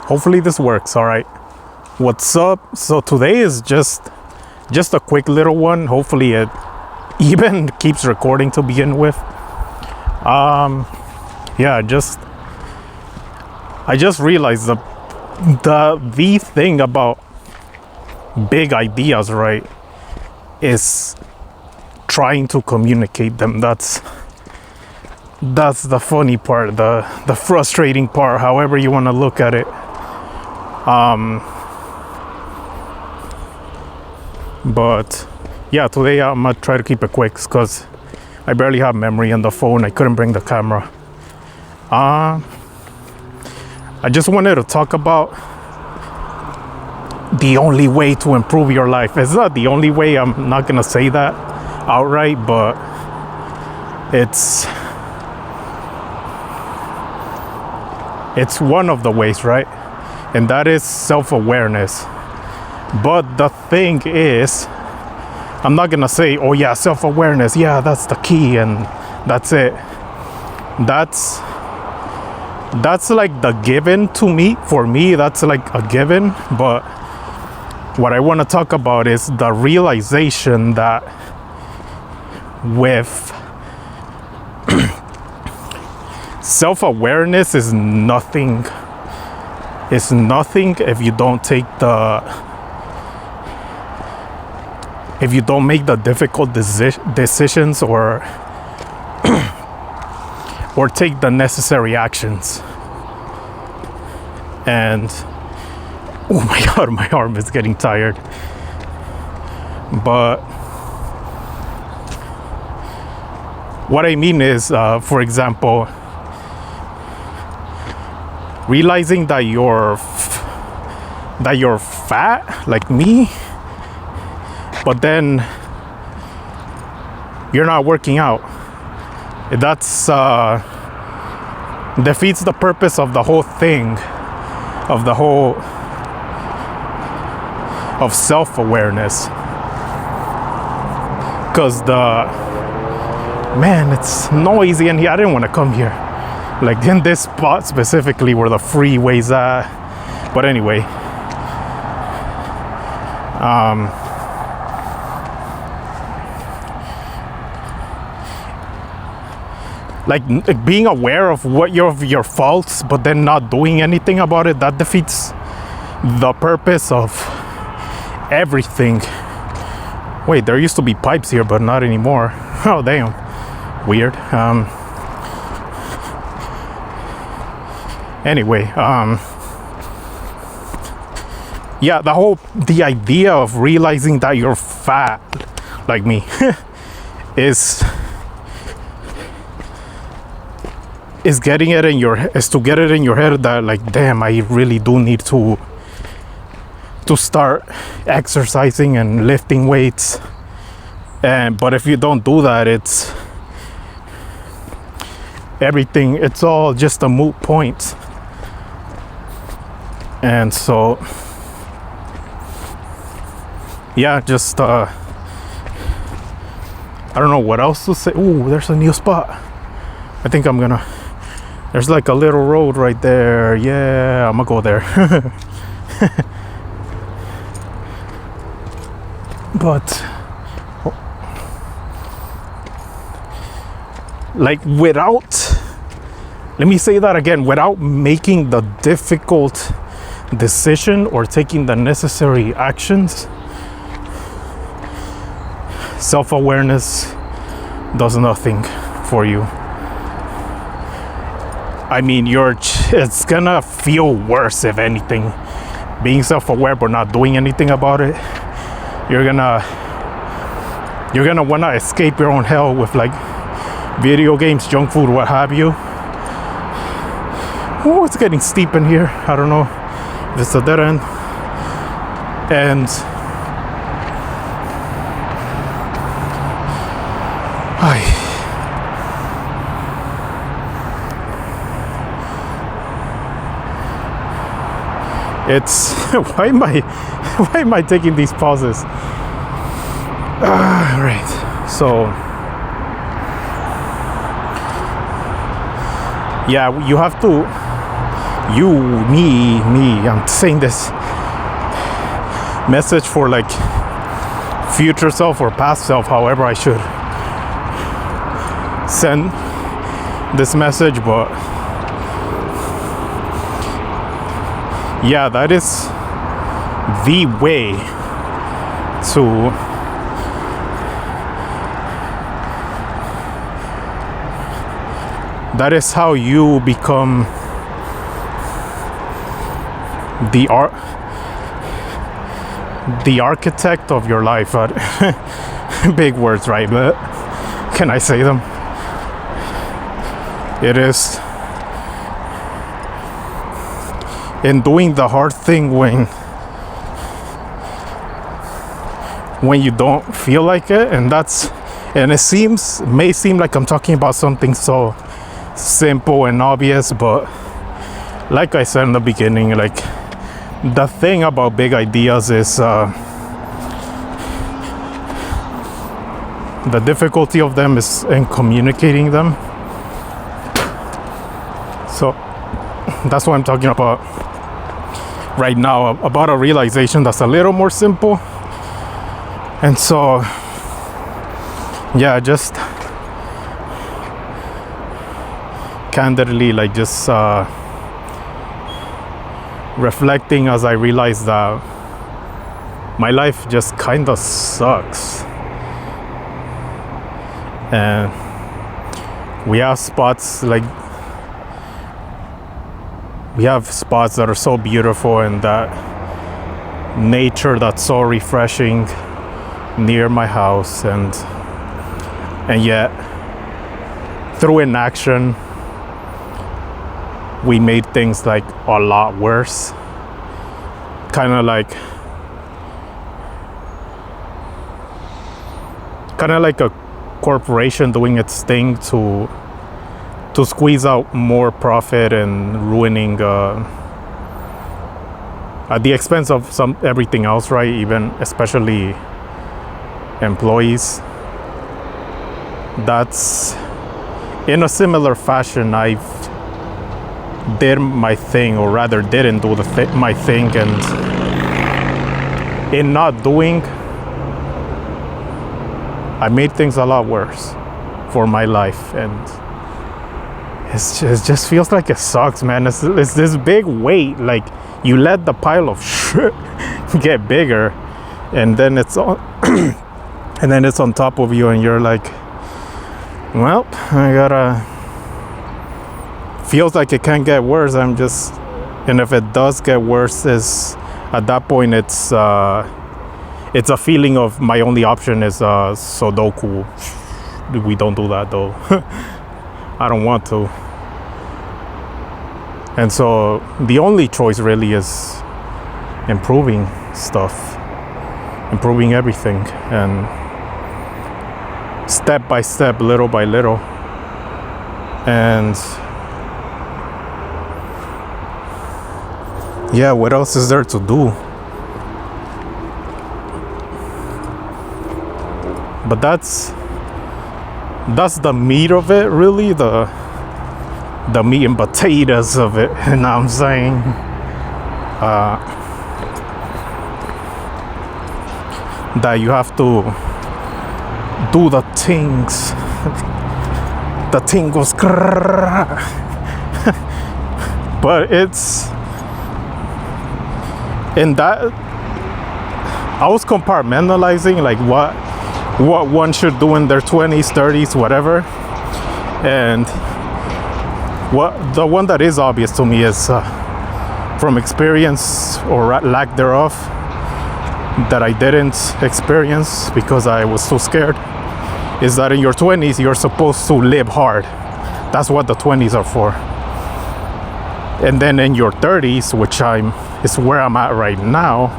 Hopefully this works. All right. What's up? So today is just a quick little one. Hopefully it even keeps recording to begin with. Yeah, I just realized the thing about big ideas, right, is trying to communicate them. That's the funny part, the frustrating part, however you want to look at it. But yeah, today I'm gonna try to keep it quick because I barely have memory on the phone. I couldn't bring the camera. I just wanted to talk about the only way to improve your life. It's not the only way, I'm not gonna say that outright, but it's one of the ways, right? And that is self-awareness. But the thing is, I'm not gonna say, oh yeah, self-awareness, yeah, that's the key and that's it. That's like the given to me. For me, that's like a given. But what I want to talk about is the realization that with self-awareness is nothing if you don't make the difficult decisions or take the necessary actions. And oh my god, my arm is getting tired. But what I mean is, for example, realizing that you're fat like me, but then you're not working out. That's defeats the purpose of the whole thing, of self-awareness. Because it's noisy in here. I didn't want to come here, like in this spot specifically where the freeway's at. But anyway, like being aware of what your faults, but then not doing anything about it, that defeats the purpose of everything. Wait, there used to be pipes here, but not anymore. Oh damn, weird. Anyway, yeah, the idea of realizing that you're fat like me is to get it in your head that, like, damn, I really do need to start exercising and lifting weights. But if you don't do that, it's all just a moot point. And so yeah, just I don't know what else to say. Ooh, there's a new spot. I think there's like a little road right there. Yeah, I'm gonna go there. But like, let me say that again, without making the difficult decision or taking the necessary actions, self-awareness does nothing for you. I mean, it's gonna feel worse, if anything, being self-aware but not doing anything about it. You're gonna wanna escape your own hell with like video games, junk food, what have you. Oh, it's getting steep in here. I don't know if it's a dead end. And it's why am I taking these pauses? Right. So yeah, you have to you, me, I'm saying this message for like future self or past self, however I should send this message. But yeah, that is the way to that is how you become the architect of your life. Big words, right? But can I say them? It is in doing the hard thing when you don't feel like it, and it may seem like I'm talking about something so simple and obvious, but like I said in the beginning, like the thing about big ideas is the difficulty of them is in communicating them. So that's what I'm talking about right now, about a realization that's a little more simple. And so yeah, just candidly, like just reflecting as I realize that my life just kind of sucks, and we have spots that are so beautiful, and that nature that's so refreshing near my house, and yet through inaction we made things like a lot worse. Kind of like a corporation doing its thing to squeeze out more profit and ruining at the expense of everything else, right? Even especially employees. That's in a similar fashion. I did my thing, or rather didn't do my thing, and in not doing, I made things a lot worse for my life, and it just feels like it sucks, man. It's this big weight, like you let the pile of shit get bigger, and then it's on and then it's on top of you, and you're like, well, I gotta, feels like it can't get worse. And if it does get worse, is at that point it's a feeling of my only option is Sudoku. We don't do that though. I don't want to. And so the only choice really is improving stuff, improving everything, and step by step, little by little. And yeah, what else is there to do? But that's the meat of it, really, the meat and potatoes of it. You know what I'm saying? That you have to do the things. The thing goes but it's in that I was compartmentalizing like what one should do in their 20s, 30s, whatever. And the one that is obvious to me is from experience or lack thereof, that I didn't experience because I was too scared, is that in your 20s you're supposed to live hard. That's what the 20s are for. And then in your 30s, which is where I'm at right now,